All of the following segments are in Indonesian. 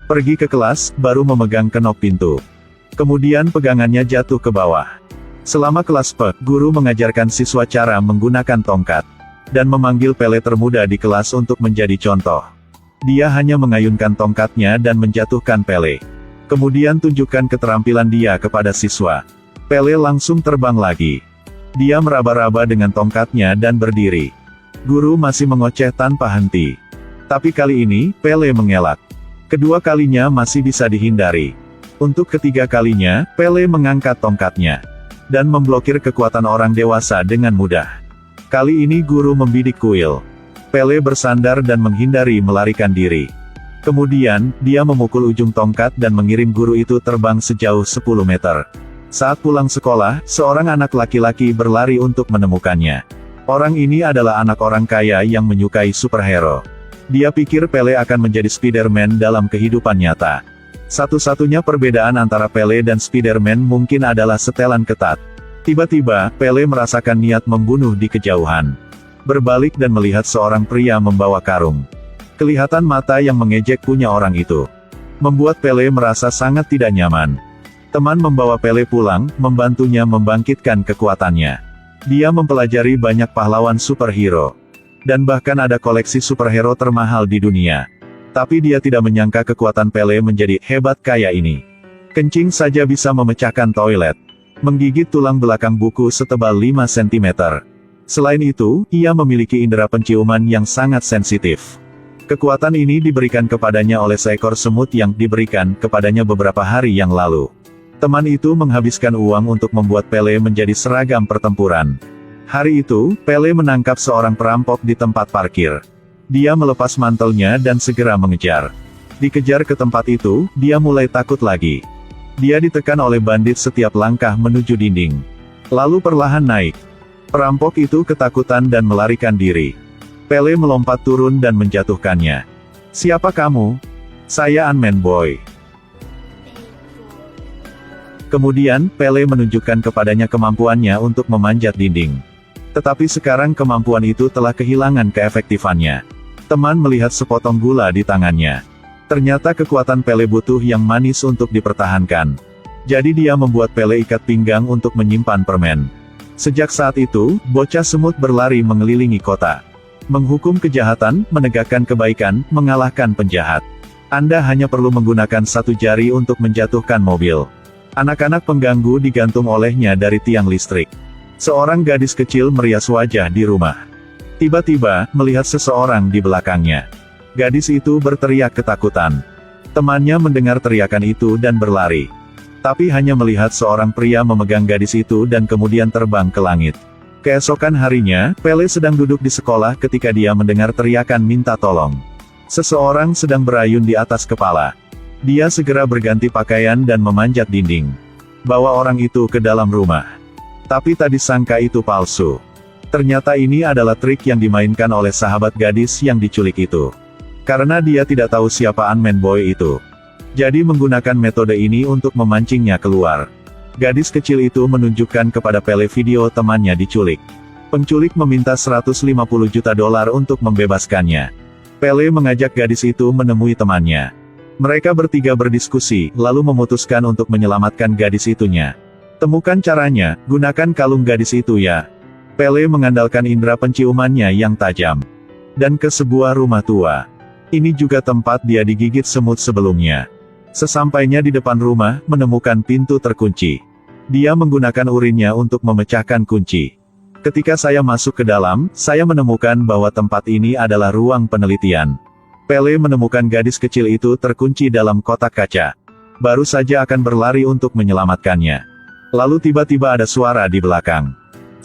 Pergi ke kelas, baru memegang kenop pintu. Kemudian pegangannya jatuh ke bawah. Selama kelas P, guru mengajarkan siswa cara menggunakan tongkat. Dan memanggil Pele termuda di kelas untuk menjadi contoh. Dia hanya mengayunkan tongkatnya dan menjatuhkan Pele. Kemudian tunjukkan keterampilan dia kepada siswa. Pele langsung terbang lagi. Dia meraba-raba dengan tongkatnya dan berdiri. Guru masih mengoceh tanpa henti. Tapi kali ini, Pele mengelak. Kedua kalinya masih bisa dihindari. Untuk ketiga kalinya, Pele mengangkat tongkatnya. Dan memblokir kekuatan orang dewasa dengan mudah. Kali ini guru membidik kuil. Pele bersandar dan menghindari melarikan diri. Kemudian, dia memukul ujung tongkat dan mengirim guru itu terbang sejauh 10 meter. Saat pulang sekolah, seorang anak laki-laki berlari untuk menemukannya. Orang ini adalah anak orang kaya yang menyukai superhero. Dia pikir Pele akan menjadi Spider-Man dalam kehidupan nyata. Satu-satunya perbedaan antara Pele dan Spider-Man mungkin adalah setelan ketat. Tiba-tiba, Pele merasakan niat membunuh di kejauhan. Berbalik dan melihat seorang pria membawa karung. Kelihatan mata yang mengejek punya orang itu. Membuat Pele merasa sangat tidak nyaman. Teman membawa Pele pulang, membantunya membangkitkan kekuatannya. Dia mempelajari banyak pahlawan superhero. Dan bahkan ada koleksi superhero termahal di dunia. Tapi dia tidak menyangka kekuatan Pele menjadi hebat kaya ini. Kencing saja bisa memecahkan toilet. Menggigit tulang belakang buku setebal 5 cm. Selain itu, ia memiliki indera penciuman yang sangat sensitif. Kekuatan ini diberikan kepadanya oleh seekor semut yang diberikan kepadanya beberapa hari yang lalu. Teman itu menghabiskan uang untuk membuat Pele menjadi seragam pertempuran. Hari itu, Pele menangkap seorang perampok di tempat parkir. Dia melepas mantelnya dan segera mengejar. Dikejar ke tempat itu, dia mulai takut lagi. Dia ditekan oleh bandit setiap langkah menuju dinding. Lalu perlahan naik. Perampok itu ketakutan dan melarikan diri. Pele melompat turun dan menjatuhkannya. "Siapa kamu?" "Saya Ant-Man Boy." Kemudian, Pele menunjukkan kepadanya kemampuannya untuk memanjat dinding. Tetapi sekarang kemampuan itu telah kehilangan keefektifannya. Teman melihat sepotong gula di tangannya. Ternyata kekuatan Pele butuh yang manis untuk dipertahankan. Jadi dia membuat Pele ikat pinggang untuk menyimpan permen. Sejak saat itu, bocah semut berlari mengelilingi kota. Menghukum kejahatan, menegakkan kebaikan, mengalahkan penjahat. Anda hanya perlu menggunakan satu jari untuk menjatuhkan mobil. Anak-anak pengganggu digantung olehnya dari tiang listrik. Seorang gadis kecil merias wajah di rumah. Tiba-tiba, melihat seseorang di belakangnya. Gadis itu berteriak ketakutan. Temannya mendengar teriakan itu dan berlari. Tapi hanya melihat seorang pria memegang gadis itu dan kemudian terbang ke langit. Keesokan harinya, Pele sedang duduk di sekolah ketika dia mendengar teriakan minta tolong. Seseorang sedang berayun di atas kepala. Dia segera berganti pakaian dan memanjat dinding. Bawa orang itu ke dalam rumah. Tapi tak disangka itu palsu. Ternyata ini adalah trik yang dimainkan oleh sahabat gadis yang diculik itu. Karena dia tidak tahu siapa Ant-Man Boy itu. Jadi menggunakan metode ini untuk memancingnya keluar. Gadis kecil itu menunjukkan kepada Pele video temannya diculik. Penculik meminta $150 juta untuk membebaskannya. Pele mengajak gadis itu menemui temannya. Mereka bertiga berdiskusi, lalu memutuskan untuk menyelamatkan gadis itunya. Temukan caranya, gunakan kalung gadis itu ya. Pele mengandalkan indera penciumannya yang tajam. Dan ke sebuah rumah tua. Ini juga tempat dia digigit semut sebelumnya. Sesampainya di depan rumah, menemukan pintu terkunci. Dia menggunakan urinnya untuk memecahkan kunci. Ketika saya masuk ke dalam, saya menemukan bahwa tempat ini adalah ruang penelitian. Pele menemukan gadis kecil itu terkunci dalam kotak kaca. Baru saja akan berlari untuk menyelamatkannya. Lalu tiba-tiba ada suara di belakang.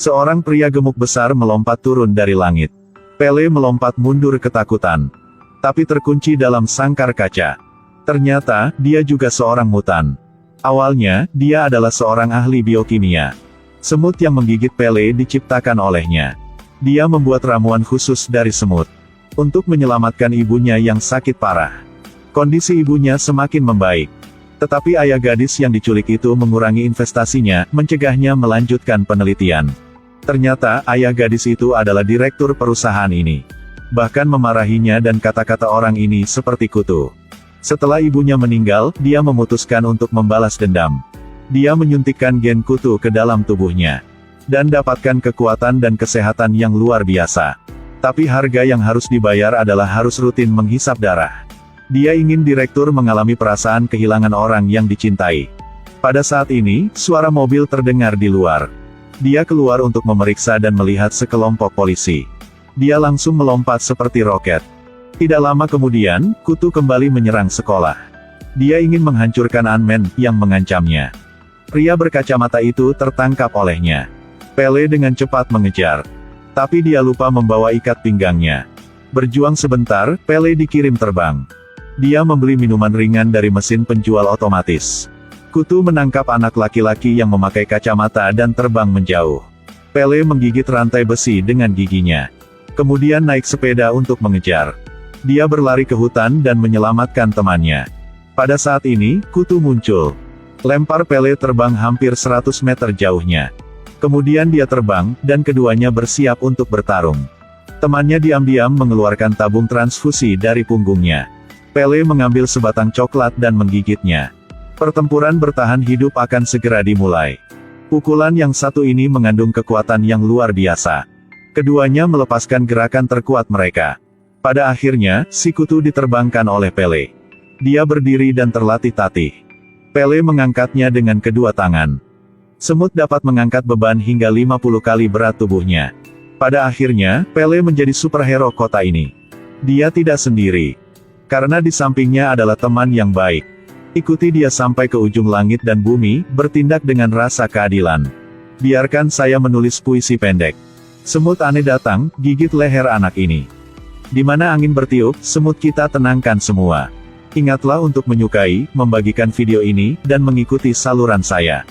Seorang pria gemuk besar melompat turun dari langit. Pele melompat mundur ketakutan. Tapi terkunci dalam sangkar kaca. Ternyata, dia juga seorang mutan. Awalnya, dia adalah seorang ahli biokimia. Semut yang menggigit Pele diciptakan olehnya. Dia membuat ramuan khusus dari semut. Untuk menyelamatkan ibunya yang sakit parah. Kondisi ibunya semakin membaik. Tetapi ayah gadis yang diculik itu mengurangi investasinya, mencegahnya melanjutkan penelitian. Ternyata, ayah gadis itu adalah direktur perusahaan ini. Bahkan memarahinya dan kata-kata orang ini seperti kutu. Setelah ibunya meninggal, dia memutuskan untuk membalas dendam. Dia menyuntikkan gen kutu ke dalam tubuhnya. Dan dapatkan kekuatan dan kesehatan yang luar biasa. Tapi harga yang harus dibayar adalah harus rutin menghisap darah. Dia ingin direktur mengalami perasaan kehilangan orang yang dicintai. Pada saat ini, suara mobil terdengar di luar. Dia keluar untuk memeriksa dan melihat sekelompok polisi. Dia langsung melompat seperti roket. Tidak lama kemudian, kutu kembali menyerang sekolah. Dia ingin menghancurkan Ant-Man yang mengancamnya. Pria berkacamata itu tertangkap olehnya. Pele dengan cepat mengejar. Tapi dia lupa membawa ikat pinggangnya. Berjuang sebentar, Pele dikirim terbang. Dia membeli minuman ringan dari mesin penjual otomatis. Kutu menangkap anak laki-laki yang memakai kacamata dan terbang menjauh. Pele menggigit rantai besi dengan giginya. Kemudian naik sepeda untuk mengejar. Dia berlari ke hutan dan menyelamatkan temannya. Pada saat ini, kutu muncul. Lempar Pele terbang hampir 100 meter jauhnya. Kemudian dia terbang, dan keduanya bersiap untuk bertarung. Temannya diam-diam mengeluarkan tabung transfusi dari punggungnya. Pele mengambil sebatang coklat dan menggigitnya. Pertempuran bertahan hidup akan segera dimulai. Pukulan yang satu ini mengandung kekuatan yang luar biasa. Keduanya melepaskan gerakan terkuat mereka. Pada akhirnya, si kutu diterbangkan oleh Pele. Dia berdiri dan terlatih-tatih. Pele mengangkatnya dengan kedua tangan. Semut dapat mengangkat beban hingga 50 kali berat tubuhnya. Pada akhirnya, Pele menjadi superhero kota ini. Dia tidak sendiri. Karena di sampingnya adalah teman yang baik. Ikuti dia sampai ke ujung langit dan bumi, bertindak dengan rasa keadilan. Biarkan saya menulis puisi pendek. Semut aneh datang, gigit leher anak ini. Di mana angin bertiup, semut kita tenangkan semua. Ingatlah untuk menyukai, membagikan video ini, dan mengikuti saluran saya.